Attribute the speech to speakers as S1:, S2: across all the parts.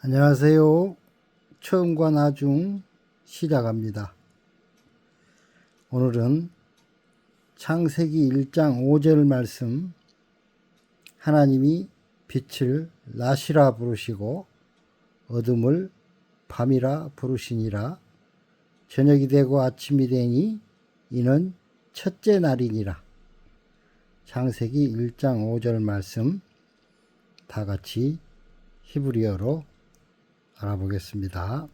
S1: 안녕하세요. 처음과 나중 시작합니다. 오늘은 창세기 1장 5절 말씀, 하나님이 빛을 낮이라 부르시고 어둠을 밤이라 부르시니라. 저녁이 되고 아침이 되니 이는 첫째 날이니라. 창세기 1장 5절 말씀 다 같이 히브리어로 알아보겠습니다.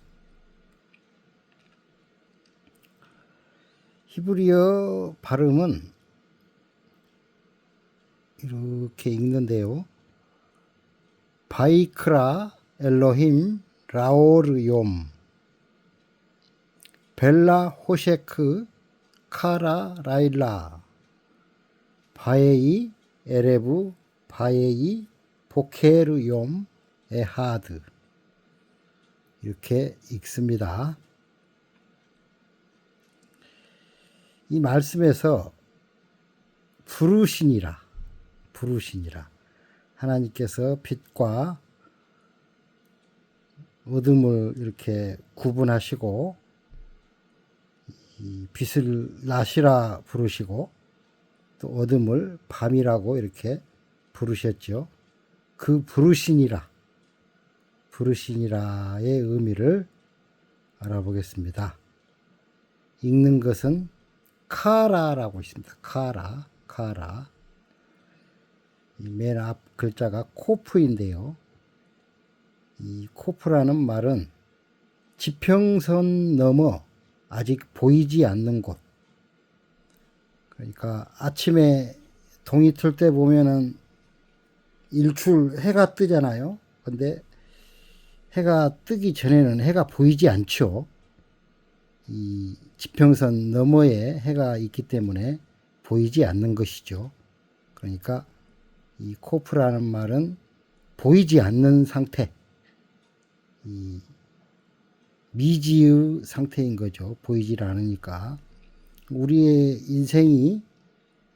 S1: 히브리어 발음은 이렇게 읽는데요. 바이크라 엘로힘 라오르욤 벨라 호셰크 카라 라일라 바에이 에레브 바에이 보케르욤 에하드, 이렇게 읽습니다. 이 말씀에서 부르시니라 하나님께서 빛과 어둠을 이렇게 구분하시고 이 빛을 낮이라 부르시고 또 어둠을 밤이라고 이렇게 부르셨죠. 그 부르시니라의 의미를 알아보겠습니다. 읽는 것은 카라라고 있습니다. 카라. 이 맨 앞 글자가 코프인데요. 이 코프라는 말은 지평선 넘어 아직 보이지 않는 곳. 그러니까 아침에 동이 틀 때 보면은 일출 해가 뜨잖아요. 근데 해가 뜨기 전에는 해가 보이지 않죠. 이 지평선 너머에 해가 있기 때문에 보이지 않는 것이죠. 그러니까 이 코프라는 말은 보이지 않는 상태, 이 미지의 상태인 거죠. 보이질 않으니까. 우리의 인생이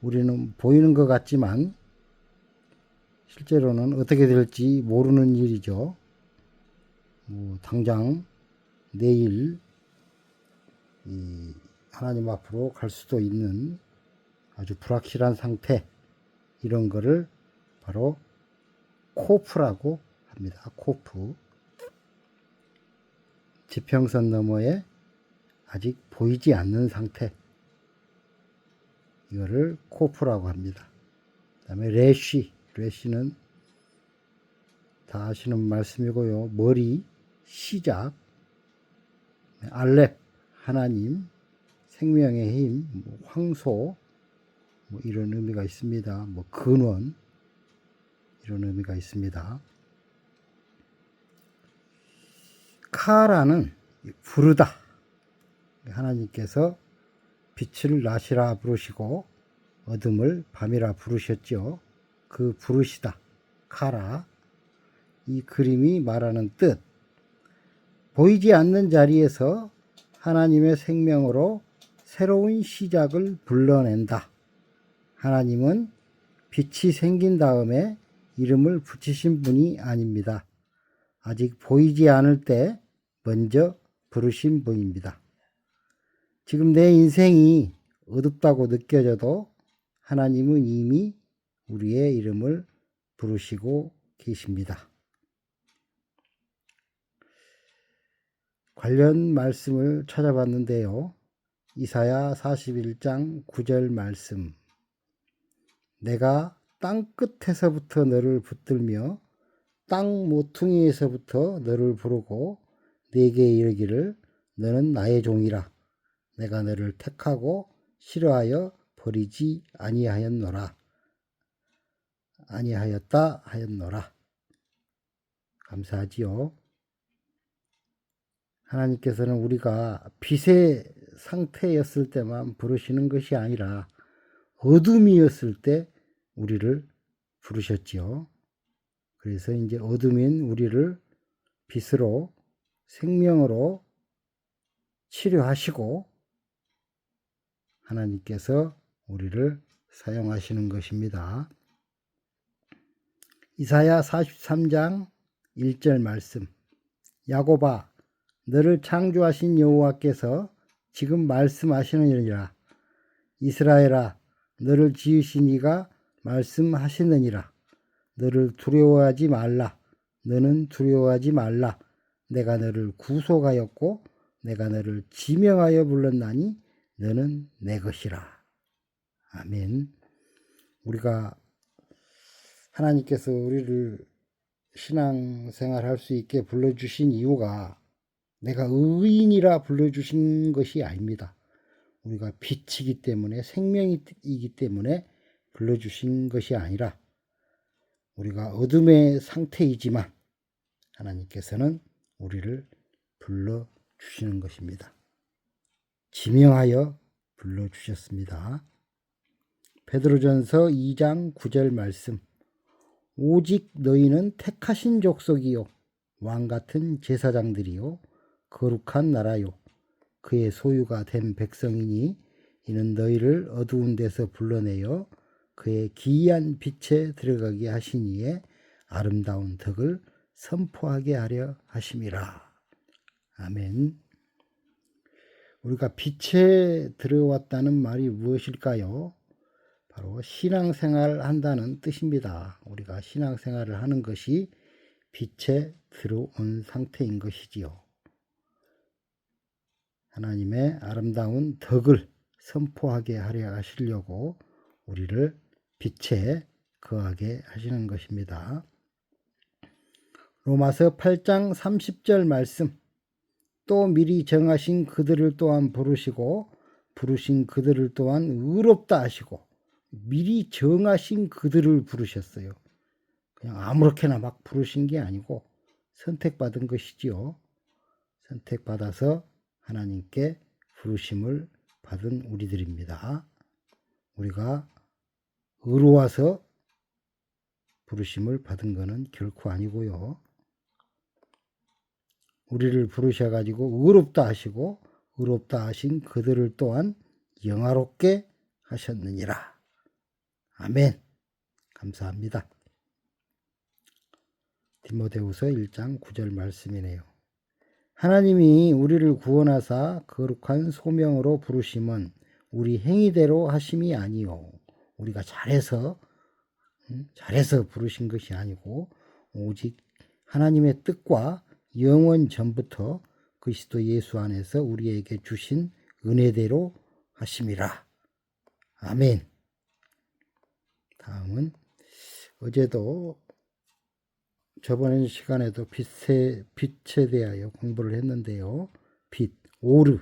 S1: 우리는 보이는 것 같지만 실제로는 어떻게 될지 모르는 일이죠. 당장 내일 하나님 앞으로 갈 수도 있는 아주 불확실한 상태, 이런 거를 바로 코프라고 합니다. 코프. 지평선 너머에 아직 보이지 않는 상태, 이거를 코프라고 합니다. 그 다음에 레쉬는 다 아시는 말씀이고요. 머리, 시작. 알렙, 하나님, 생명의 힘, 황소, 이런 의미가 있습니다. 근원, 이런 의미가 있습니다. 카라는 부르다. 하나님께서 빛을 낮이라 부르시고 어둠을 밤이라 부르셨죠. 그 부르시다, 카라. 이 그림이 말하는 뜻, 보이지 않는 자리에서 하나님의 생명으로 새로운 시작을 불러낸다. 하나님은 빛이 생긴 다음에 이름을 붙이신 분이 아닙니다. 아직 보이지 않을 때 먼저 부르신 분입니다. 지금 내 인생이 어둡다고 느껴져도 하나님은 이미 우리의 이름을 부르시고 계십니다. 관련 말씀을 찾아봤는데요. 이사야 41장 9절 말씀. 내가 땅 끝에서부터 너를 붙들며 땅 모퉁이에서부터 너를 부르고 네게 이르기를 너는 나의 종이라. 내가 너를 택하고 싫어하여 버리지 아니하였노라. 아니하였다 하였노라. 감사하지요. 하나님께서는 우리가 빛의 상태였을 때만 부르시는 것이 아니라 어둠이었을 때 우리를 부르셨지요. 그래서 이제 어둠인 우리를 빛으로, 생명으로 치료하시고 하나님께서 우리를 사용하시는 것입니다. 이사야 43장 1절 말씀. 야곱아, 너를 창조하신 여호와께서 지금 말씀하시느니라. 이스라엘아, 너를 지으신 이가 말씀하시느니라. 너를 두려워하지 말라. 너는 두려워하지 말라. 내가 너를 구속하였고 내가 너를 지명하여 불렀나니 너는 내 것이라. 아멘. 우리가 하나님께서 우리를 신앙생활 할 수 있게 불러주신 이유가 내가 의인이라 불러주신 것이 아닙니다. 우리가 빛이기 때문에 생명이기 때문에 불러주신 것이 아니라 우리가 어둠의 상태이지만 하나님께서는 우리를 불러주시는 것입니다. 지명하여 불러주셨습니다. 베드로전서 2장 9절 말씀. 오직 너희는 택하신 족속이요 왕같은 제사장들이요 거룩한 나라요 그의 소유가 된 백성이니 이는 너희를 어두운 데서 불러내어 그의 기이한 빛에 들어가게 하시니에 아름다운 덕을 선포하게 하려 하심이라. 아멘. 우리가 빛에 들어왔다는 말이 무엇일까요? 바로 신앙생활을 한다는 뜻입니다. 우리가 신앙생활을 하는 것이 빛에 들어온 상태인 것이지요. 하나님의 아름다운 덕을 선포하게 하려 하시려고 우리를 빛에 거하게 하시는 것입니다. 로마서 8장 30절 말씀. 또 미리 정하신 그들을 또한 부르시고 부르신 그들을 또한 의롭다 하시고 미리 정하신 그들을 부르셨어요. 그냥 아무렇게나 막 부르신 게 아니고 선택받은 것이지요. 선택받아서 하나님께 부르심을 받은 우리들입니다. 우리가 의로워서 부르심을 받은 것은 결코 아니고요. 우리를 부르셔가지고 의롭다 하시고 의롭다 하신 그들을 또한 영화롭게 하셨느니라. 아멘. 감사합니다. 디모데후서 1장 9절 말씀이네요. 하나님이 우리를 구원하사 거룩한 소명으로 부르심은 우리 행위대로 하심이 아니요 우리가 잘해서 부르신 것이 아니고 오직 하나님의 뜻과 영원 전부터 그리스도 예수 안에서 우리에게 주신 은혜대로 하심이라. 아멘. 다음은 어제도 저번 시간에도 빛에 대하여 공부를 했는데요. 빛, 오르,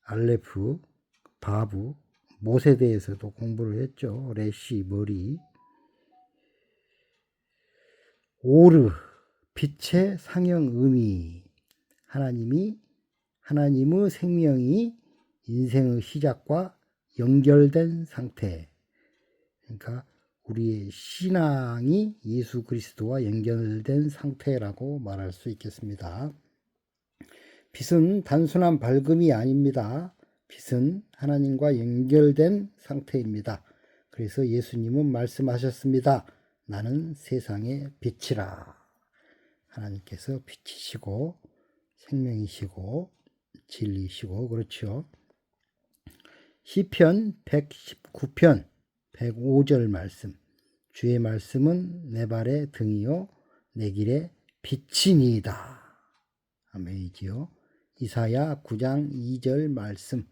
S1: 알레프, 바브, 못에 대해서도 공부를 했죠. 레시, 머리. 오르, 빛의 상형 의미. 하나님의 생명이 인생의 시작과 연결된 상태. 그러니까 우리의 신앙이 예수 그리스도와 연결된 상태라고 말할 수 있겠습니다. 빛은 단순한 밝음이 아닙니다. 빛은 하나님과 연결된 상태입니다. 그래서 예수님은 말씀하셨습니다. 나는 세상의 빛이라. 하나님께서 빛이시고 생명이시고 진리이시고 그렇죠. 시편 119편 105절 말씀. 주의 말씀은 내 발의 등이요 내 길의 빛이니이다. 아멘이지요. 이사야 9장 2절 말씀.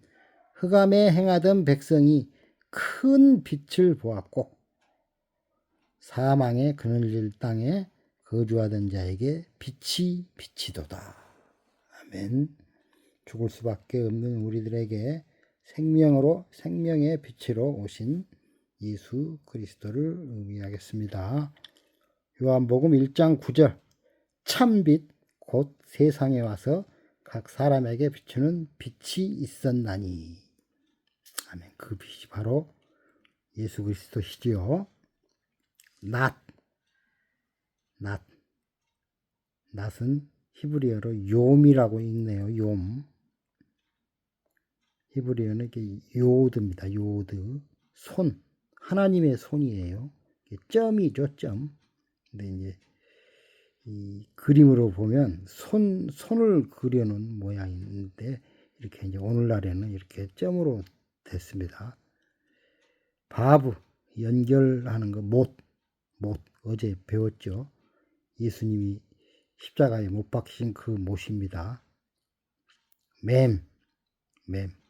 S1: 흑암에 행하던 백성이 큰 빛을 보았고 사망의 그늘질 땅에 거주하던 자에게 빛이 비치도다. 아멘. 죽을 수밖에 없는 우리들에게 생명의 빛으로 오신 예수 그리스도를 의미하겠습니다. 요한복음 1장 9절. 참빛 곧 세상에 와서 각 사람에게 비추는 빛이 있었나니. 아멘. 그 빛이 바로 예수 그리스도시지요. 낫은 히브리어로 욤이라고 읽네요. 욤. 히브리어는 요드입니다. 요드. 손. 하나님의 손이에요. 점이죠. 점. 근데 이제 이 그림으로 보면 손을 그려놓은 모양인데 이렇게 이제 오늘날에는 이렇게 점으로 됐습니다. 바브 연결하는 거 못 어제 배웠죠. 예수님이 십자가에 못 박히신 그 못입니다.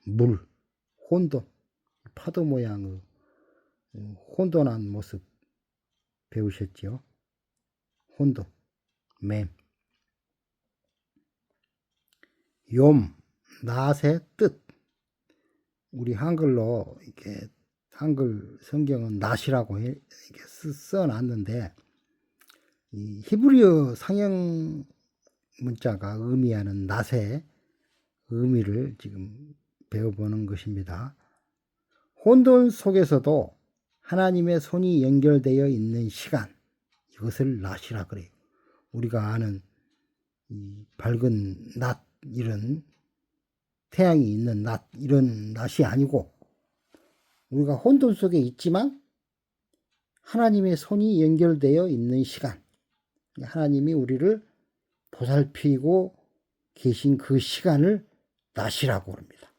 S1: 물 혼돈 파도 모양의 혼돈한 모습 배우셨죠. 혼돈 욤 낫의 뜻. 우리 한글로 이렇게 한글 성경은 낫이라고 이렇게 써놨는데 이 히브리어 상형 문자가 의미하는 낫의 의미를 지금 배워보는 것입니다. 혼돈 속에서도 하나님의 손이 연결되어 있는 시간, 이것을 낫이라 그래요. 우리가 아는 이 밝은 낮, 이런 태양이 있는 낮, 이런 낮이 아니고 우리가 혼돈 속에 있지만 하나님의 손이 연결되어 있는 시간, 하나님이 우리를 보살피고 계신 그 시간을 낮이라고 합니다.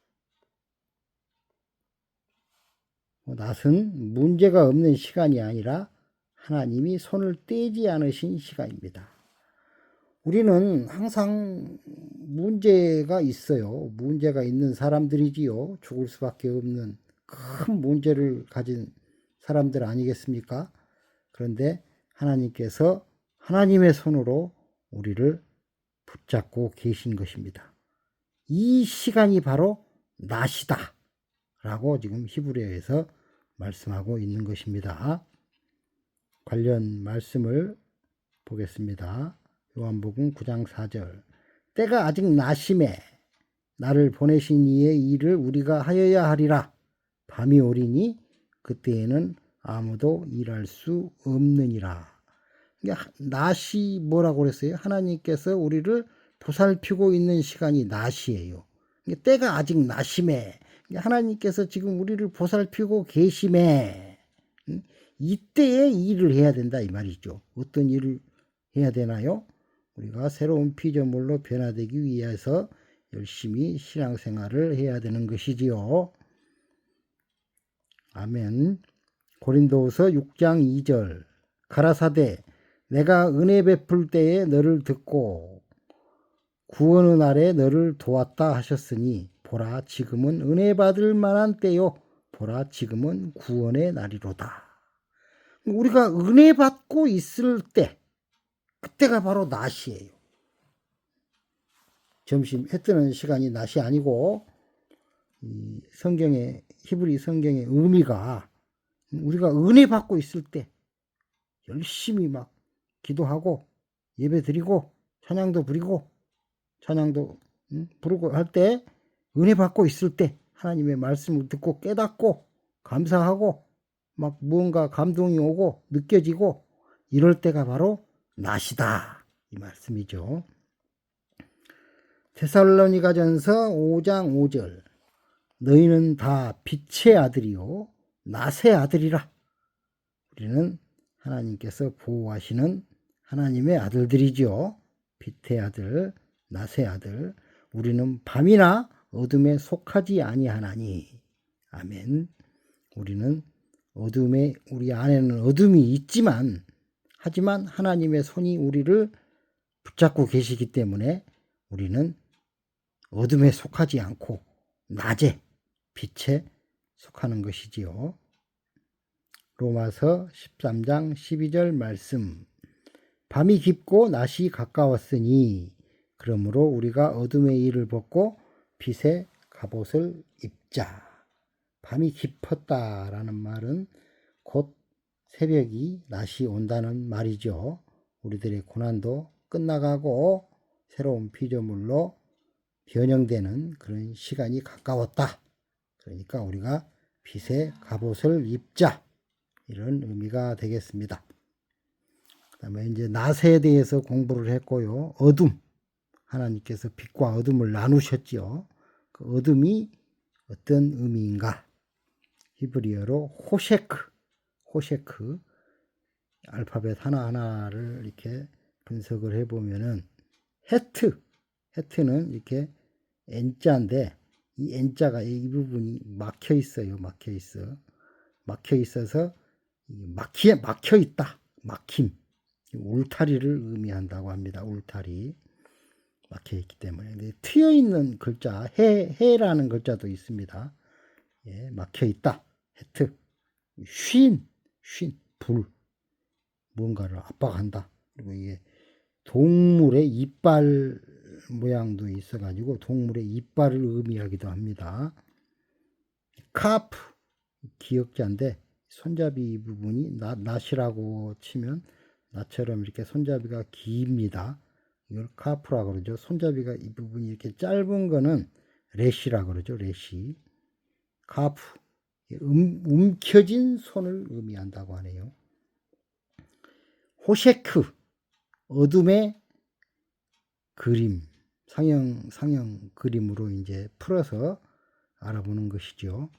S1: 낮은 문제가 없는 시간이 아니라 하나님이 손을 떼지 않으신 시간입니다. 우리는 항상 문제가 있어요. 문제가 있는 사람들이지요. 죽을 수밖에 없는 큰 문제를 가진 사람들 아니겠습니까? 그런데 하나님께서 하나님의 손으로 우리를 붙잡고 계신 것입니다. 이 시간이 바로 낮이다 라고 지금 히브리어에서 말씀하고 있는 것입니다. 관련 말씀을 보겠습니다. 요한복음 9장 4절. 때가 아직 낮임에 나를 보내신 이의 일을 우리가 하여야 하리라. 밤이 오리니 그때에는 아무도 일할 수 없느니라. 낮이 뭐라고 그랬어요? 하나님께서 우리를 보살피고 있는 시간이 낮이에요. 때가 아직 낮임에 하나님께서 지금 우리를 보살피고 계심에 이때에 일을 해야 된다 이 말이죠. 어떤 일을 해야 되나요? 우리가 새로운 피조물로 변화되기 위해서 열심히 신앙생활을 해야 되는 것이지요. 아멘. 고린도후서 6장 2절. 가라사대 내가 은혜 베풀 때에 너를 듣고 구원의 날에 너를 도왔다 하셨으니 보라 지금은 은혜 받을 만한 때요 보라 지금은 구원의 날이로다. 우리가 은혜 받고 있을 때 그때가 바로 낮이에요. 점심 해 뜨는 시간이 낮이 아니고 이 성경의 히브리 성경의 의미가 우리가 은혜 받고 있을 때 열심히 막 기도하고 예배 드리고 찬양도 부리고 찬양도 부르고 할 때 은혜 받고 있을 때 하나님의 말씀을 듣고 깨닫고 감사하고 막 무언가 감동이 오고 느껴지고 이럴 때가 바로 낮이다 이 말씀이죠. 데살로니가전서 5장 5절. 너희는 다 빛의 아들이요 낮의 아들이라. 우리는 하나님께서 보호하시는 하나님의 아들들이죠. 빛의 아들, 낮의 아들. 우리는 밤이나 어둠에 속하지 아니하나니. 아멘. 우리는 어둠에 우리 안에는 어둠이 있지만 하지만 하나님의 손이 우리를 붙잡고 계시기 때문에 우리는 어둠에 속하지 않고 낮에 빛에 속하는 것이지요. 로마서 13장 12절 말씀. 밤이 깊고 낮이 가까웠으니 그러므로 우리가 어둠의 일을 벗고 빛의 갑옷을 입자. 밤이 깊었다라는 말은 곧 새벽이 낮이 온다는 말이죠. 우리들의 고난도 끝나가고 새로운 피조물로 변형되는 그런 시간이 가까웠다. 그러니까 우리가 빛의 갑옷을 입자. 이런 의미가 되겠습니다. 그 다음에 이제 낮에 대해서 공부를 했고요. 어둠. 하나님께서 빛과 어둠을 나누셨죠. 그 어둠이 어떤 의미인가? 히브리어로 호셰크. 알파벳 하나하나를 이렇게 분석을 해보면은 헤트는 이렇게 N자인데 이 N자가 이 부분이 막혀 있어요. 막혀 있어서 막혀 있다. 막힘. 울타리를 의미한다고 합니다. 울타리. 막혀 있기 때문에. 근데 트여 있는 글자, 해라는 글자도 있습니다. 예, 막혀 있다. 헤트. 불. 뭔가를 압박한다. 그리고 이게 동물의 이빨 모양도 있어가지고 동물의 이빨을 의미하기도 합니다. 카프. 기역자인데 손잡이 부분이 낫이라고 치면 나처럼 이렇게 손잡이가 깁니다. 이걸 카프라고 그러죠. 손잡이가 이 부분이 이렇게 짧은 거는 래시라고 그러죠. 래시. 카프. 움켜진 손을 의미한다고 하네요. 호셰크. 어둠의 그림. 상형 그림으로 이제 풀어서 알아보는 것이죠.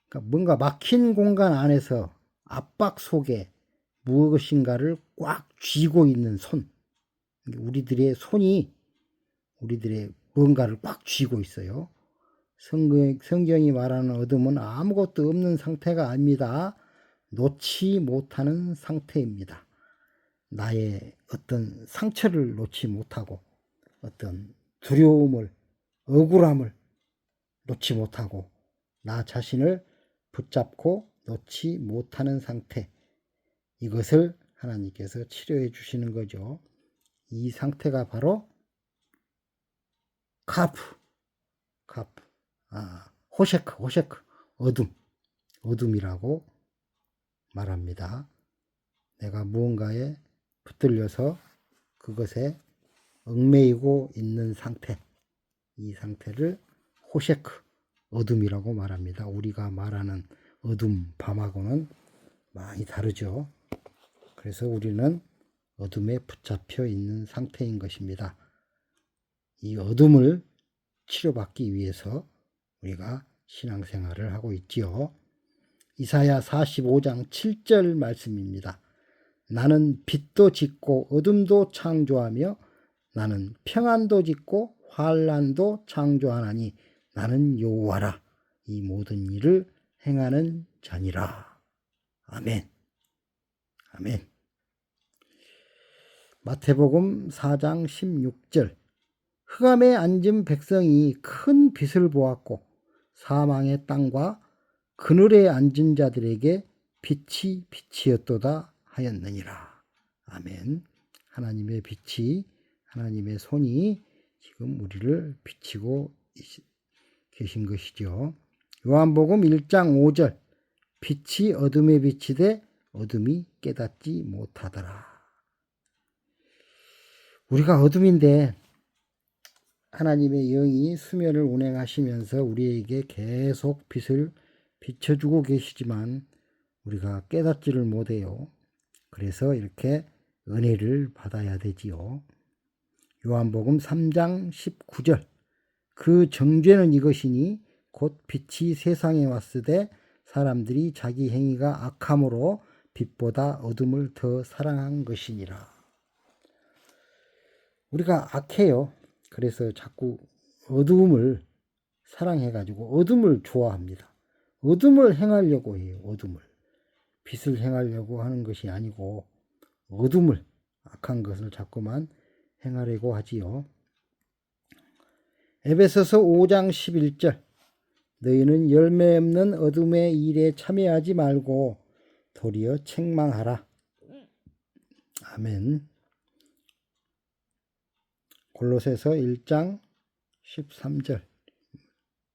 S1: 그러니까 뭔가 막힌 공간 안에서 압박 속에 무엇인가를 꽉 쥐고 있는 손. 우리들의 손이 우리들의 뭔가를 꽉 쥐고 있어요. 성경이 말하는 어둠은 아무것도 없는 상태가 아닙니다. 놓지 못하는 상태입니다. 나의 어떤 상처를 놓지 못하고 어떤 두려움을, 억울함을 놓지 못하고 나 자신을 붙잡고 놓지 못하는 상태. 이것을 하나님께서 치료해 주시는 거죠. 이 상태가 바로 카프. 호셰크. 어둠이라고 말합니다. 내가 무언가에 붙들려서 그것에 얽매이고 있는 상태. 이 상태를 호셰크, 어둠이라고 말합니다. 우리가 말하는 어둠, 밤하고는 많이 다르죠. 그래서 우리는 어둠에 붙잡혀 있는 상태인 것입니다. 이 어둠을 치료받기 위해서 우리가 신앙생활을 하고 있지요. 이사야 45장 7절 말씀입니다. 나는 빛도 짓고 어둠도 창조하며 나는 평안도 짓고 환난도 창조하나니 나는 여호와라. 이 모든 일을 행하는 자니라. 아멘. 마태복음 4장 16절. 흑암에 앉은 백성이 큰 빛을 보았고 사망의 땅과 그늘에 앉은 자들에게 빛이 빛이었도다 하였느니라. 아멘. 하나님의 빛이, 하나님의 손이 지금 우리를 비치고 계신 것이죠. 요한복음 1장 5절. 빛이 어둠에 비치되 어둠이 깨닫지 못하더라. 우리가 어둠인데 하나님의 영이 수면을 운행하시면서 우리에게 계속 빛을 비춰주고 계시지만 우리가 깨닫지를 못해요. 그래서 이렇게 은혜를 받아야 되지요. 요한복음 3장 19절. 그 정죄는 이것이니 곧 빛이 세상에 왔으되 사람들이 자기 행위가 악함으로 빛보다 어둠을 더 사랑한 것이니라. 우리가 악해요. 그래서 자꾸 어둠을 사랑해가지고 어둠을 좋아합니다. 어둠을 행하려고 해요. 어둠을. 빛을 행하려고 하는 것이 아니고 어둠을, 악한 것을 자꾸만 행하려고 하지요. 에베소서 5장 11절. 너희는 열매 없는 어둠의 일에 참여하지 말고 도리어 책망하라. 아멘. 골로새서 1장 13절.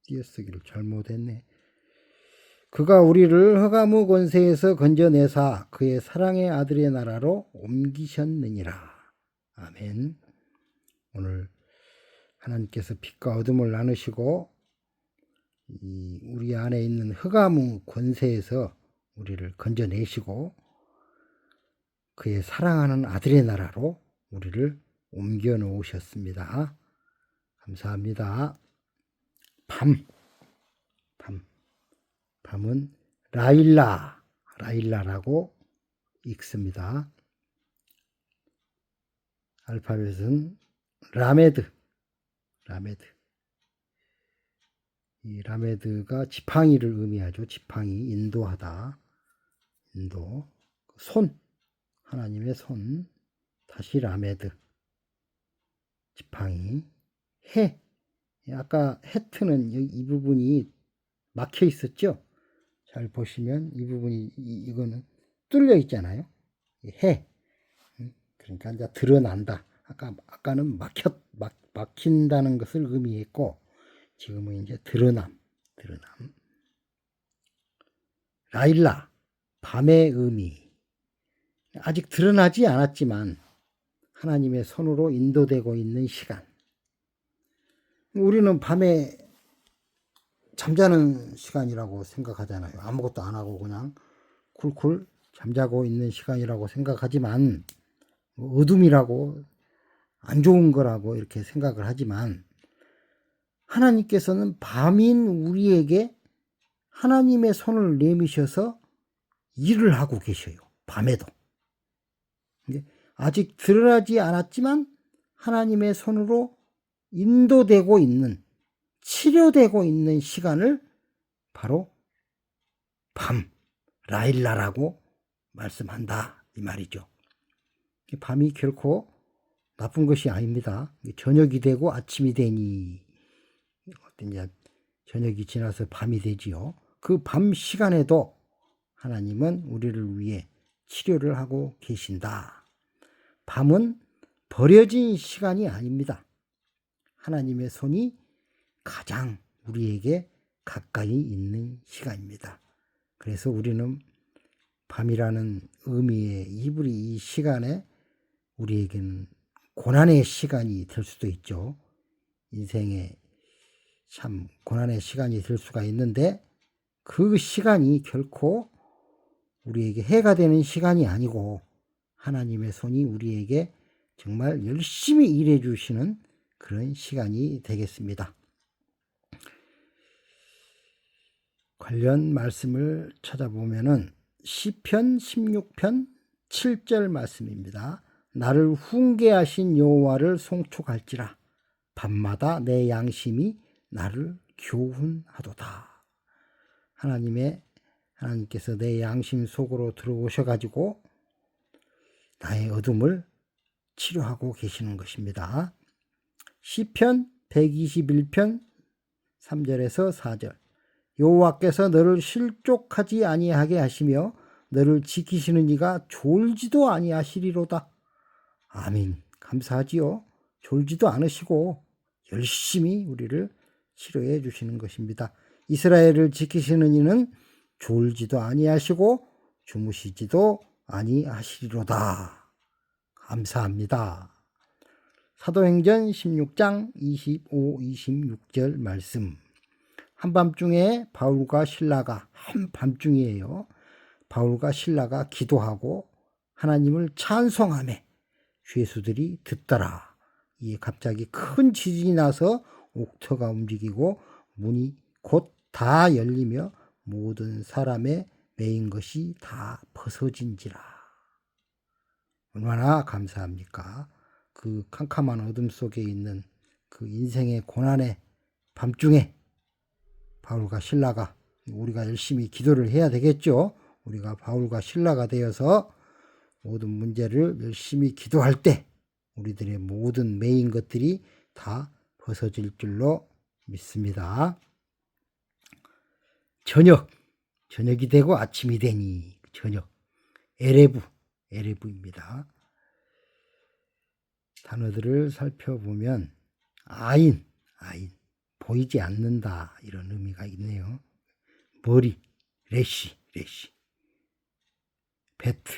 S1: 띄어쓰기를 잘못했네. 그가 우리를 흑암의 권세에서 건져내사 그의 사랑의 아들의 나라로 옮기셨느니라. 아멘. 오늘 하나님께서 빛과 어둠을 나누시고 우리 안에 있는 흑암의 권세에서 우리를 건져내시고 그의 사랑하는 아들의 나라로 우리를 옮겨 놓으셨습니다. 감사합니다. 밤은 라일라라고 읽습니다. 알파벳은 라메드. 이 라메드가 지팡이를 의미하죠. 지팡이, 인도하다. 인도. 손, 하나님의 손. 다시 라메드. 지팡이. 해. 아까 헤트는 이 부분이 막혀 있었죠. 잘 보시면 이 부분이 이거는 뚫려 있잖아요. 해. 그러니까 이제 드러난다. 아까는 막힌다는 것을 의미했고, 지금은 이제 드러남. 라일라, 밤의 의미. 아직 드러나지 않았지만 하나님의 손으로 인도되고 있는 시간. 우리는 밤에 잠자는 시간이라고 생각하잖아요. 아무것도 안 하고 그냥 쿨쿨 잠자고 있는 시간이라고 생각하지만, 어둠이라고 안 좋은 거라고 이렇게 생각을 하지만, 하나님께서는 밤인 우리에게 하나님의 손을 내미셔서 일을 하고 계셔요. 밤에도. 아직 드러나지 않았지만 하나님의 손으로 인도되고 있는, 치료되고 있는 시간을 바로 밤, 라일라라고 말씀한다, 이 말이죠. 밤이 결코 나쁜 것이 아닙니다. 저녁이 되고 아침이 되니, 이제 저녁이 지나서 밤이 되지요. 그 밤 시간에도 하나님은 우리를 위해 치료를 하고 계신다. 밤은 버려진 시간이 아닙니다. 하나님의 손이 가장 우리에게 가까이 있는 시간입니다. 그래서 우리는 밤이라는 의미의 이 시간에 우리에게는 고난의 시간이 될 수도 있죠. 인생에 참 고난의 시간이 될 수가 있는데, 그 시간이 결코 우리에게 해가 되는 시간이 아니고 하나님의 손이 우리에게 정말 열심히 일해 주시는 그런 시간이 되겠습니다. 관련 말씀을 찾아보면은 시편 16편 7절 말씀입니다. 나를 훈계하신 여호와를 송축할지라 밤마다 내 양심이 나를 교훈하도다. 하나님께서 내 양심 속으로 들어오셔가지고 나의 어둠을 치료하고 계시는 것입니다. 시편 121편 3절에서 4절. 여호와께서 너를 실족하지 아니하게 하시며 너를 지키시는 이가 졸지도 아니하시리로다. 아멘. 감사하지요. 졸지도 않으시고 열심히 우리를 치료해 주시는 것입니다. 이스라엘을 지키시는 이는 졸지도 아니하시고 주무시지도 아니하시리로다. 감사합니다. 사도행전 16장 25, 26절 말씀. 한밤중에 바울과 실라가, 한밤중이에요. 바울과 실라가 기도하고 하나님을 찬송하며 죄수들이 듣더라. 이에 갑자기 큰 지진이 나서 옥터가 움직이고 문이 곧 다 열리며 모든 사람의 매인 것이 다 벗어진지라. 얼마나 감사합니까? 그 캄캄한 어둠 속에 있는 그 인생의 고난의 밤중에 바울과 실라가, 우리가 열심히 기도를 해야 되겠죠. 우리가 바울과 실라가 되어서 모든 문제를 열심히 기도할 때 우리들의 모든 매인 것들이 다 벗어질 줄로 믿습니다. 저녁이 되고 아침이 되니, 저녁, 에레브입니다. 단어들을 살펴보면 아인, 보이지 않는다, 이런 의미가 있네요. 머리, 레시, 베트,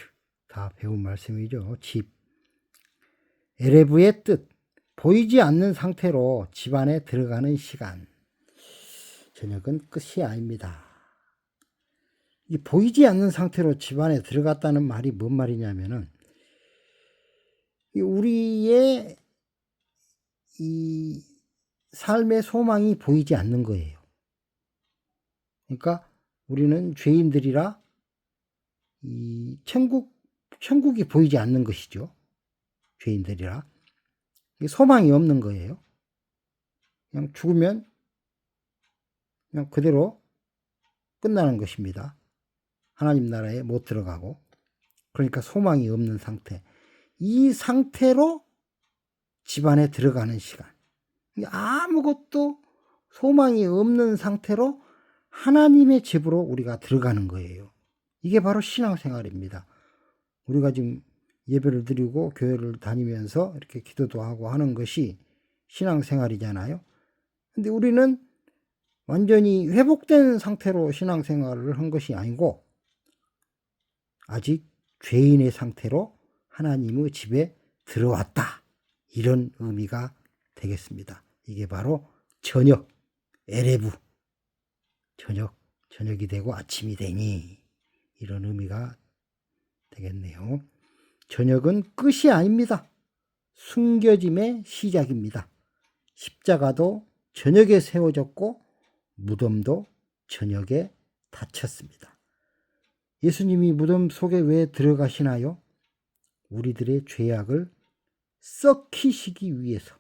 S1: 다 배운 말씀이죠. 집, 에레브의 뜻, 보이지 않는 상태로 집 안에 들어가는 시간. 저녁은 끝이 아닙니다. 이 보이지 않는 상태로 집 안에 들어갔다는 말이 뭔 말이냐면은, 우리의 이 삶의 소망이 보이지 않는 거예요. 그러니까 우리는 죄인들이라 이 천국이 보이지 않는 것이죠. 죄인들이라. 소망이 없는 거예요. 그냥 죽으면 그냥 그대로 끝나는 것입니다. 하나님 나라에 못 들어가고. 그러니까 소망이 없는 상태. 이 상태로 집안에 들어가는 시간. 아무것도 소망이 없는 상태로 하나님의 집으로 우리가 들어가는 거예요. 이게 바로 신앙생활입니다. 우리가 지금 예배를 드리고 교회를 다니면서 이렇게 기도도 하고 하는 것이 신앙생활이잖아요. 근데 우리는 완전히 회복된 상태로 신앙생활을 한 것이 아니고 아직 죄인의 상태로 하나님의 집에 들어왔다. 이런 의미가 되겠습니다. 이게 바로 저녁, 에레브, 저녁이 되고 아침이 되니 이런 의미가 되겠네요. 저녁은 끝이 아닙니다. 숨겨짐의 시작입니다. 십자가도 저녁에 세워졌고 무덤도 저녁에 닫혔습니다. 예수님이 무덤 속에 왜 들어가시나요? 우리들의 죄악을 썩히시기 위해서.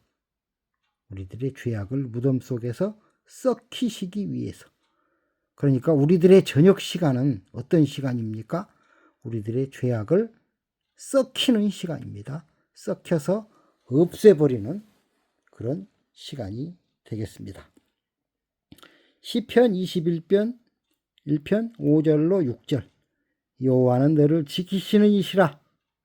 S1: 우리들의 죄악을 무덤 속에서 썩히시기 위해서. 그러니까 우리들의 저녁 시간은 어떤 시간입니까? 우리들의 죄악을 썩히는 시간입니다. 썩혀서 없애버리는 그런 시간이 되겠습니다. 시편 21편 1편 5절로 6절. 여호와는 너를 지키시는 이시라.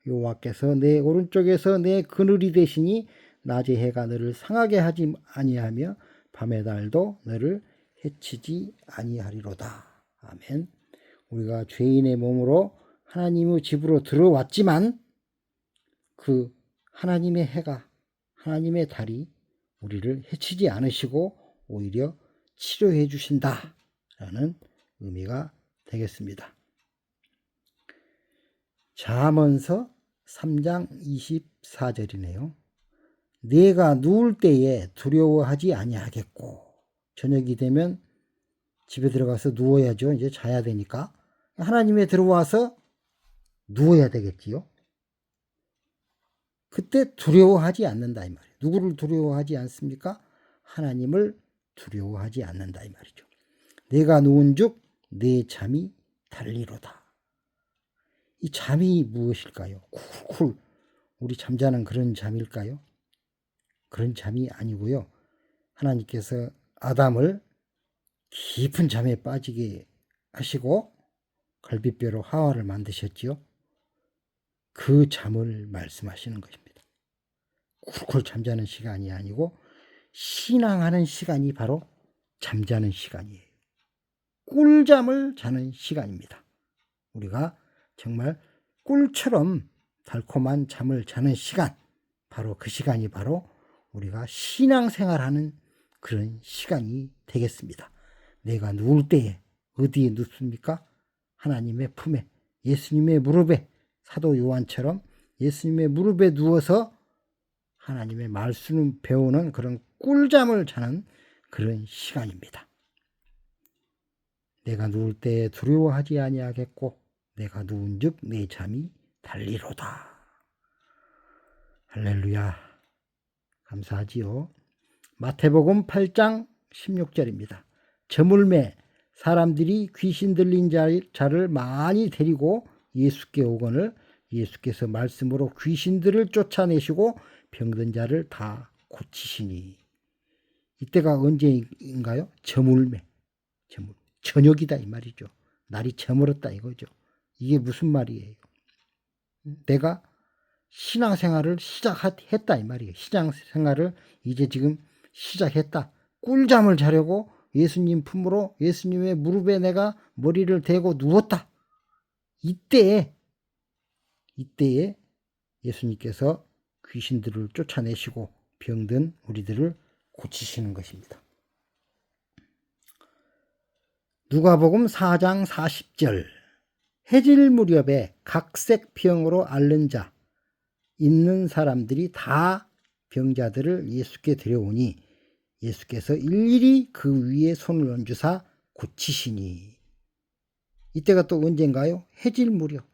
S1: 여호와께서 내 오른쪽에서 내 그늘이 되시니 낮의 해가 너를 상하게 하지 아니하며 밤의 달도 너를 해치지 아니하리로다. 아멘. 우리가 죄인의 몸으로 하나님의 집으로 들어왔지만 그 하나님의 해가, 하나님의 달이 우리를 해치지 않으시고 오히려 치료해 주신다라는 의미가 되겠습니다. 잠언서 3장 24절이네요. 내가 누울 때에 두려워하지 아니하겠고. 저녁이 되면 집에 들어가서 누워야죠. 이제 자야 되니까. 하나님에 들어와서 누워야 되겠지요. 그때 두려워하지 않는다 이 말이에요. 누구를 두려워하지 않습니까? 하나님을 두려워하지 않는다 이 말이죠. 내가 누운즉 내 잠이 달리로다. 이 잠이 무엇일까요? 쿨쿨 우리 잠자는 그런 잠일까요? 그런 잠이 아니고요. 하나님께서 아담을 깊은 잠에 빠지게 하시고 갈빗뼈로 하와를 만드셨지요. 그 잠을 말씀하시는 것입니다. 쿨쿨 잠자는 시간이 아니고 신앙하는 시간이 바로 잠자는 시간이에요. 꿀잠을 자는 시간입니다. 우리가 정말 꿀처럼 달콤한 잠을 자는 시간, 바로 그 시간이 바로 우리가 신앙생활하는 그런 시간이 되겠습니다. 내가 누울 때에 어디에 눕습니까? 하나님의 품에, 예수님의 무릎에, 사도 요한처럼 예수님의 무릎에 누워서 하나님의 말씀을 배우는 그런 꿀잠을 자는 그런 시간입니다. 내가 누울 때에 두려워하지 아니하겠고 내가 누운즉 내 잠이 달리로다. 할렐루야. 감사하지요. 마태복음 8장 16절입니다. 저물매 사람들이 귀신 들린 자를 많이 데리고 예수께 오거늘 예수께서 말씀으로 귀신들을 쫓아내시고 병든 자를 다 고치시니. 이때가 언제인가요? 저물매. 저녁이다 이 말이죠. 날이 저물었다 이거죠. 이게 무슨 말이에요? 내가 신앙생활을 시작했다 이 말이에요. 신앙생활을 이제 지금 시작했다. 꿀잠을 자려고 예수님 품으로 예수님의 무릎에 내가 머리를 대고 누웠다. 이때에 예수님께서 귀신들을 쫓아내시고 병든 우리들을 고치시는 것입니다. 누가복음 4장 40절. 해질 무렵에 각색 병으로 앓는 자 있는 사람들이 다 병자들을 예수께 데려오니 예수께서 일일이 그 위에 손을 얹으사 고치시니. 이때가 또 언젠가요? 해질 무렵.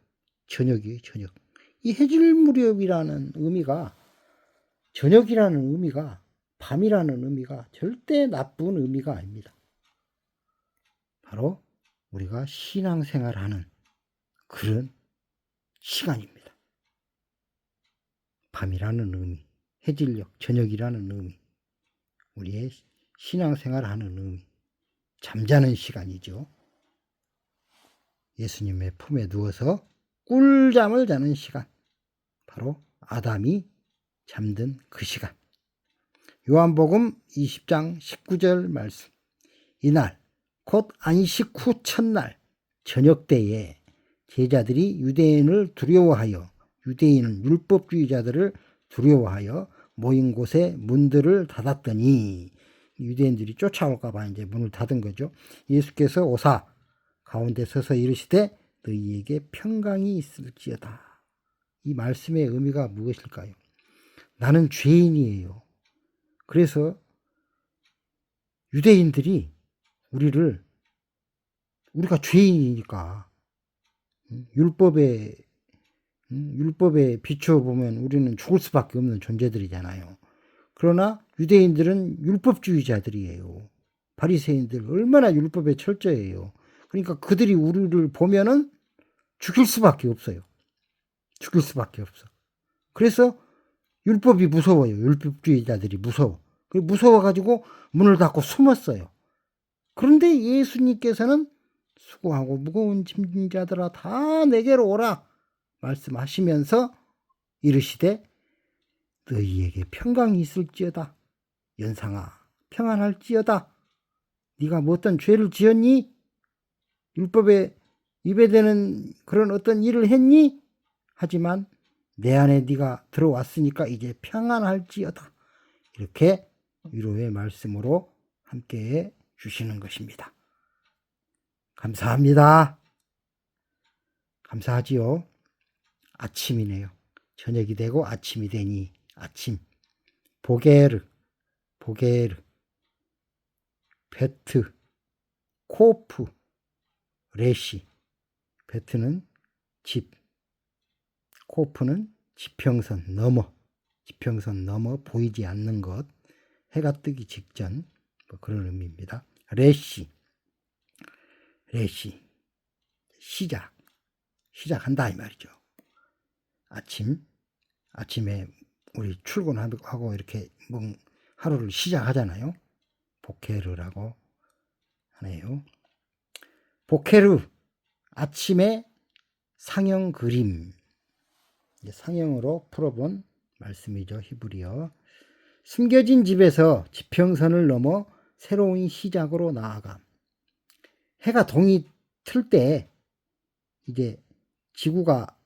S1: 저녁이에요, 저녁. 이 해질 무렵이라는 의미가 저녁이라는 의미가, 밤이라는 의미가 절대 나쁜 의미가 아닙니다. 바로 우리가 신앙생활하는 그런 시간입니다. 밤이라는 의미, 해질녘, 저녁이라는 의미, 우리의 신앙생활하는 의미, 잠자는 시간이죠. 예수님의 품에 누워서 꿀잠을 자는 시간, 바로 아담이 잠든 그 시간. 요한복음 20장 19절 말씀. 이날 곧 안식 후 첫날 저녁 때에 제자들이 유대인을 두려워하여, 유대인은 율법주의자들을 두려워하여 모인 곳에 문들을 닫았더니, 유대인들이 쫓아올까 봐 이제 문을 닫은 거죠. 예수께서 오사 가운데 서서 이르시되 너희에게 평강이 있을지어다. 이 말씀의 의미가 무엇일까요? 나는 죄인이에요. 그래서 유대인들이 우리가 죄인이니까 율법에 비추어 보면 우리는 죽을 수밖에 없는 존재들이잖아요. 그러나 유대인들은 율법주의자들이에요. 바리새인들 얼마나 율법에 철저해요. 그러니까 그들이 우리를 보면은 죽일 수밖에 없어요. 죽일 수밖에 없어. 그래서 율법이 무서워요. 율법주의자들이 무서워. 무서워가지고 문을 닫고 숨었어요. 그런데 예수님께서는 수고하고 무거운 짐진 자들아 다 내게로 오라 말씀하시면서 이르시되 너희에게 평강이 있을지어다. 연상아 평안할지어다. 네가 뭐 어떤 죄를 지었니? 율법에 위배되는 그런 어떤 일을 했니? 하지만 내 안에 네가 들어왔으니까 이제 평안할지어다. 이렇게 위로의 말씀으로 함께해 주시는 것입니다. 감사합니다. 감사하지요. 아침이네요. 저녁이 되고 아침이 되니 아침. 보게르, 베트, 코프, 레시. 베트는 집, 코프는 지평선 넘어 보이지 않는 것, 해가 뜨기 직전, 뭐 그런 의미입니다. 레시, 시작한다 이 말이죠. 아침에 우리 출근하고 이렇게 하루를 시작하잖아요. 보케르라고 하네요. 보케르, 아침의 상형 그림. 상형으로 풀어본 말씀이죠. 히브리어. 숨겨진 집에서 지평선을 넘어 새로운 시작으로 나아감. 해가 동이 틀 때 이제 지구가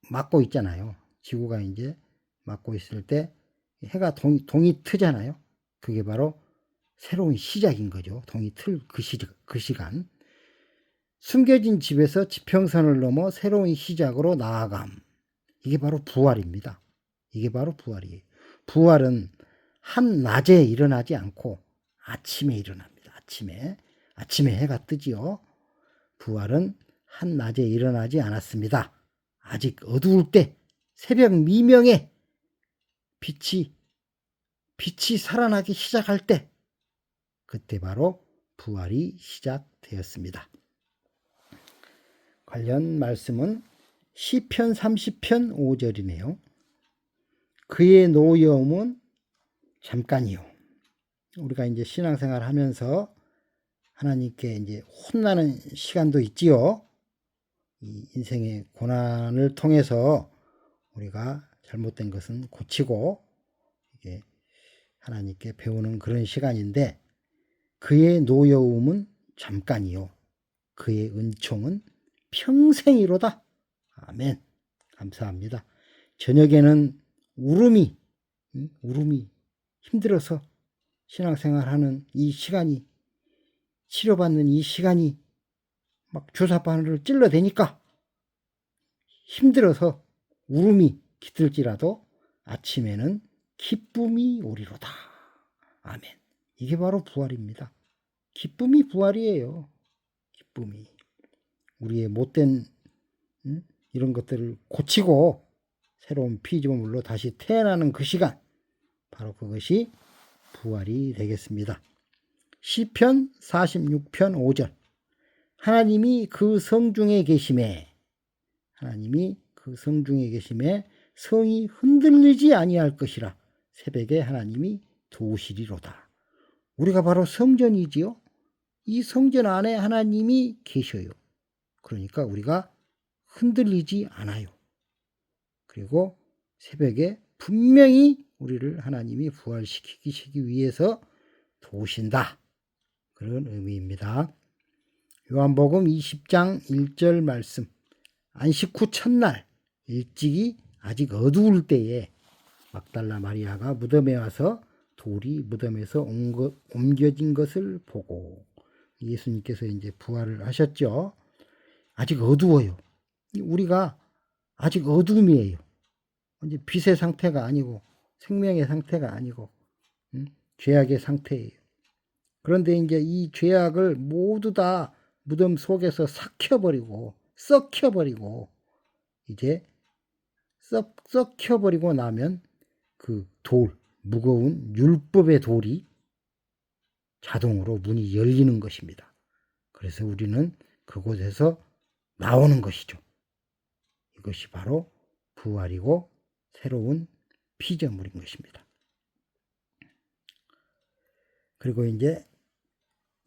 S1: 막고 있잖아요. 지구가 이제 막고 있을 때 해가 동이 트잖아요. 그게 바로 새로운 시작인 거죠. 동이 틀 그 시간. 숨겨진 집에서 지평선을 넘어 새로운 시작으로 나아감. 이게 바로 부활입니다. 이게 바로 부활이에요. 부활은 한낮에 일어나지 않고 아침에 일어납니다. 아침에 해가 뜨지요. 부활은 한낮에 일어나지 않았습니다. 아직 어두울 때, 새벽 미명에 빛이 살아나기 시작할 때, 그때 바로 부활이 시작되었습니다. 관련 말씀은 시편 30편 5절이네요. 그의 노여움은 잠깐이요. 우리가 이제 신앙생활 하면서 하나님께 이제 혼나는 시간도 있지요. 이 인생의 고난을 통해서 우리가 잘못된 것은 고치고 이게 하나님께 배우는 그런 시간인데, 그의 노여움은 잠깐이요. 그의 은총은 평생이로다. 아멘. 감사합니다. 저녁에는 울음이 힘들어서 신앙생활하는 이 시간이, 치료받는 이 시간이 막 주사바늘을 찔러대니까 힘들어서 울음이 깃들지라도 아침에는 기쁨이 오리로다. 아멘. 이게 바로 부활입니다. 기쁨이 부활이에요. 기쁨이. 우리의 못된 이런 것들을 고치고 새로운 피조물로 다시 태어나는 그 시간, 바로 그것이 부활이 되겠습니다. 시편 46편 5절 하나님이 그 성중에 계심에 하나님이 그 성중에 계심에 성이 흔들리지 아니할 것이라 새벽에 하나님이 도우시리로다. 우리가 바로 성전이지요. 이 성전 안에 하나님이 계셔요. 그러니까 우리가 흔들리지 않아요. 그리고 새벽에 분명히 우리를 하나님이 부활시키기 위해서 도우신다. 그런 의미입니다. 요한복음 20장 1절 말씀. 안식 후 첫날 일찍이 아직 어두울 때에 막달라 마리아가 무덤에 와서 돌이 무덤에서 옮겨진 것을 보고 예수님께서 이제 부활을 하셨죠. 아직 어두워요. 우리가 아직 어둠이에요. 이제 빛의 상태가 아니고 생명의 상태가 아니고 죄악의 상태예요. 그런데 이제 이 죄악을 모두 다 무덤 속에서 삭혀버리고 썩혀버리고 이제 썩혀버리고 나면 그 돌, 무거운 율법의 돌이 자동으로 문이 열리는 것입니다. 그래서 우리는 그곳에서 나오는 것이죠. 이것이 바로 부활이고 새로운 피조물인 것입니다. 그리고 이제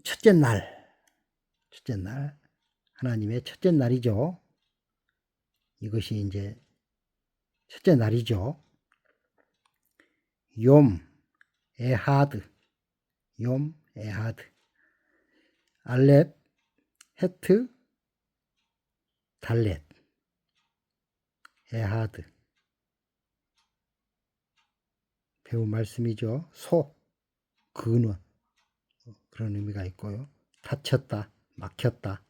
S1: 첫째 날 하나님의 첫째 날이죠. 이것이 이제 첫째 날이죠. 욤 에하드 알렙 헤트 달렛 에하드 배운 말씀이죠. 소 근원 그런 의미가 있고요. 닫혔다, 막혔다,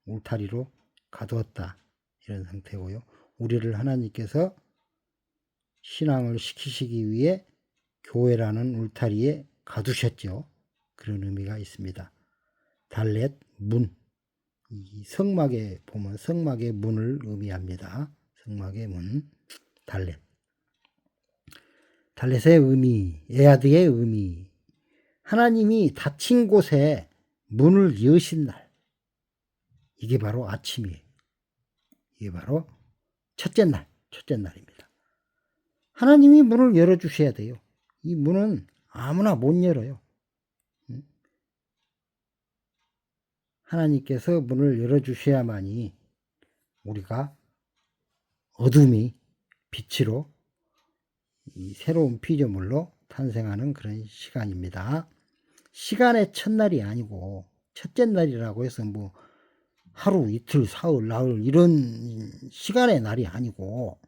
S1: 울타리로 가두었다 이런 상태고요. 우리를 하나님께서 신앙을 시키시기 위해 교회라는 울타리에 가두셨죠. 그런 의미가 있습니다. 달렛 문, 이 성막에 보면 성막의 문을 의미합니다. 성막의 문, 달렛. 달렛의 의미, 에아드의 의미. 하나님이 닫힌 곳에 문을 여신 날. 이게 바로 아침이에요. 이게 바로 첫째 날입니다. 하나님이 문을 열어주셔야 돼요. 이 문은 아무나 못 열어요. 하나님께서 문을 열어주셔야만이 우리가 어둠이 빛으로 이 새로운 피조물로 탄생하는 그런 시간입니다. 시간의 첫날이 아니고 첫째 날이라고 해서 뭐 하루, 이틀, 사흘, 나흘 이런 시간의 날이 아니고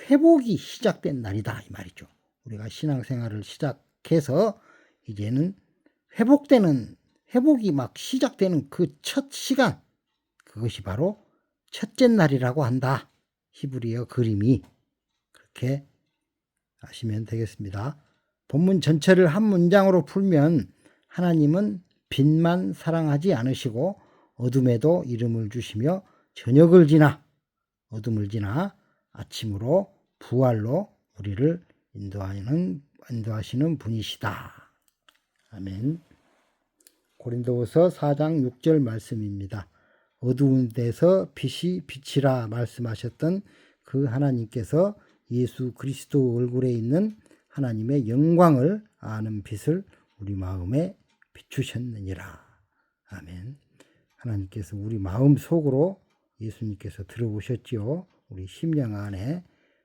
S1: 회복이 시작된 날이다 이 말이죠. 우리가 신앙생활을 시작해서 이제는 회복이 막 시작되는 그 첫 시간, 그것이 바로 첫째 날이라고 한다. 히브리어 그림이 그렇게 아시면 되겠습니다. 본문 전체를 한 문장으로 풀면 하나님은 빛만 사랑하지 않으시고 어둠에도 이름을 주시며 저녁을 지나 어둠을 지나 아침으로 부활로 우리를 인도하시는 분이시다. 아멘. 고린도후서 4장 6절 말씀입니다. 어두운 데서 빛이라 말씀하셨던 그 하나님께서 예수 그리스도 얼굴에 있는 하나님의 영광을 아는 빛을 우리 마음에 비추셨느니라. 아멘. 하나님께서 우리 마음 속으로 예수님께서 들어오셨지요. 우리 심령 안에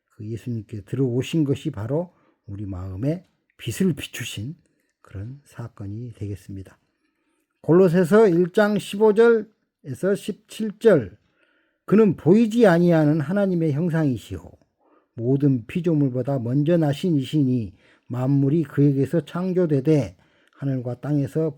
S1: 그 예수님께 들어오신 것이 바로 우리 마음에 빛을 비추신 그런 사건이 되겠습니다. 골로새서 1장 15절에서 17절 그는 보이지 아니하는 하나님의 형상이시요 모든 피조물보다 먼저 나신 이시니 만물이 그에게서 창조되되 하늘과 땅에서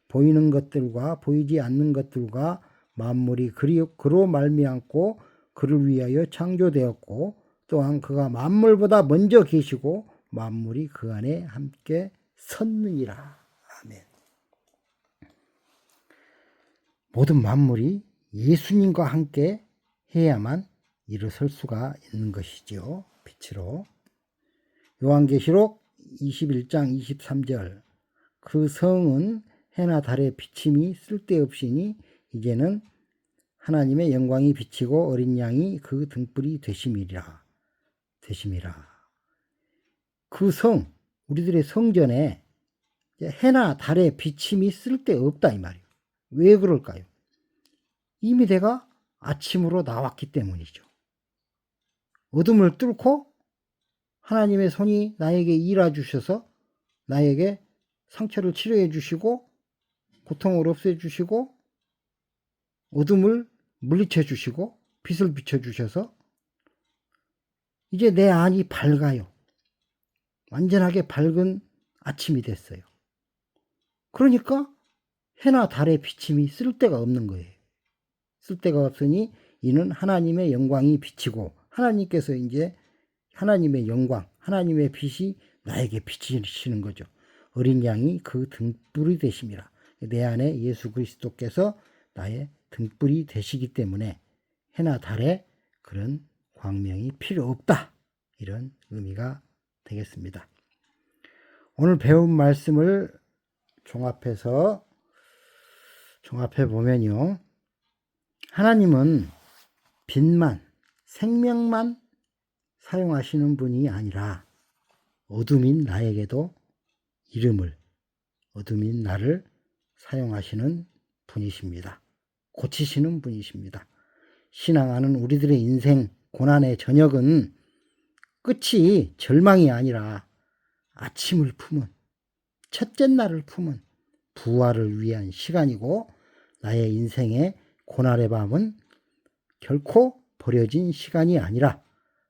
S1: 보이는 것들과 보이지 않는 것들과 만물이 그로 말미암고 그를 위하여 창조되었고 또한 그가 만물보다 먼저 계시고 만물이 그 안에 함께 섰느니라. 아멘. 모든 만물이 예수님과 함께 해야만 일어설 수가 있는 것이지요. 빛으로. 요한계시록 21장 23절 그 성은 해나 달의 비침이 쓸데없이니 이제는 하나님의 영광이 비치고 어린 양이 그 등불이 되심이라. 그 성, 우리들의 성전에 해나 달의 비침이 쓸데없다 이 말이에요. 왜 그럴까요? 이미 내가 아침으로 나왔기 때문이죠. 어둠을 뚫고 하나님의 손이 나에게 일하 주셔서 나에게 상처를 치료해 주시고 고통을 없애 주시고 어둠을 물리쳐 주시고 빛을 비춰 주셔서 이제 내 안이 밝아요. 완전하게 밝은 아침이 됐어요. 그러니까 해나 달의 비침이 쓸데가 없는 거예요. 쓸데가 없으니 이는 하나님의 영광이 비치고 하나님께서 이제 하나님의 영광, 하나님의 빛이 나에게 비치시는 거죠. 어린 양이 그 등불이 되심이라. 내 안에 예수 그리스도께서 나의 등불이 되시기 때문에 해나 달에 그런 광명이 필요 없다. 이런 의미가 되겠습니다. 오늘 배운 말씀을 종합해 보면요. 하나님은 빛만, 생명만 사용하시는 분이 아니라 어둠인 나에게도 어둠인 나를 사용하시는 분이십니다. 고치시는 분이십니다. 신앙하는 우리들의 인생 고난의 저녁은 끝이 절망이 아니라 아침을 품은 첫째 날을 품은 부활을 위한 시간이고 나의 인생의 고난의 밤은 결코 버려진 시간이 아니라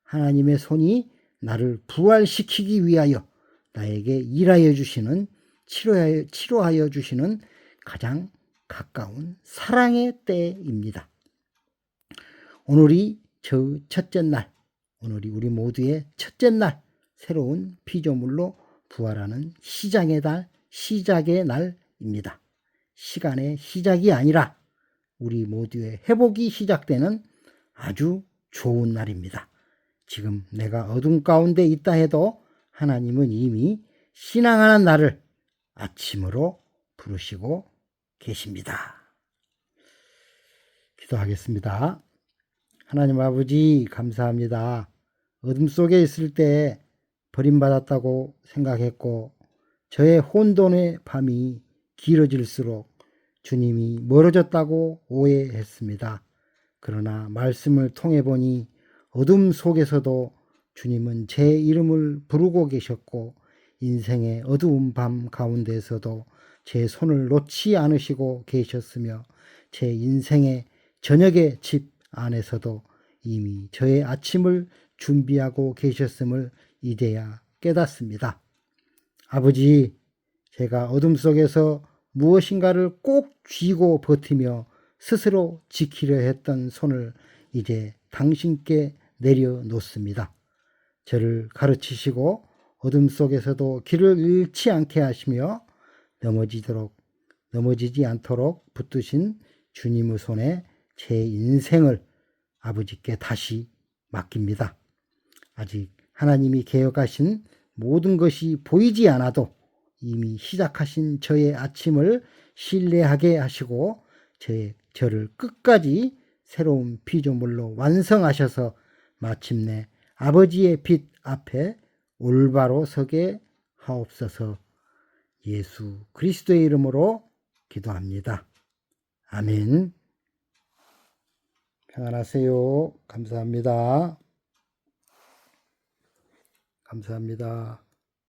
S1: 하나님의 손이 나를 부활시키기 위하여 나에게 일하여 주시는 치료하여 주시는 가장 가까운 사랑의 때입니다. 오늘이 저 첫째 날, 오늘이 우리 모두의 첫째 날, 새로운 피조물로 부활하는 시작의 날입니다. 시간의 시작이 아니라 우리 모두의 회복이 시작되는 아주 좋은 날입니다. 지금 내가 어둠 가운데 있다 해도 하나님은 이미 신앙하는 나를 아침으로 부르시고 계십니다. 기도하겠습니다. 하나님 아버지 감사합니다. 어둠 속에 있을 때 버림받았다고 생각했고 저의 혼돈의 밤이 길어질수록 주님이 멀어졌다고 오해했습니다. 그러나 말씀을 통해 보니 어둠 속에서도 주님은 제 이름을 부르고 계셨고 인생의 어두운 밤 가운데서도 제 손을 놓지 않으시고 계셨으며 제 인생의 저녁의 집 안에서도 이미 저의 아침을 준비하고 계셨음을 이제야 깨닫습니다. 아버지, 제가 어둠 속에서 무엇인가를 꼭 쥐고 버티며 스스로 지키려 했던 손을 이제 당신께 내려놓습니다. 저를 가르치시고 어둠 속에서도 길을 잃지 않게 하시며 넘어지지 않도록 붙드신 주님의 손에 제 인생을 아버지께 다시 맡깁니다. 아직 하나님이 계획하신 모든 것이 보이지 않아도 이미 시작하신 저의 아침을 신뢰하게 하시고 저를 끝까지 새로운 피조물로 완성하셔서 마침내 아버지의 빛 앞에 올바로 서게 하옵소서. 예수 그리스도의 이름으로 기도합니다. 아멘. 평안하세요. 감사합니다. 감사합니다.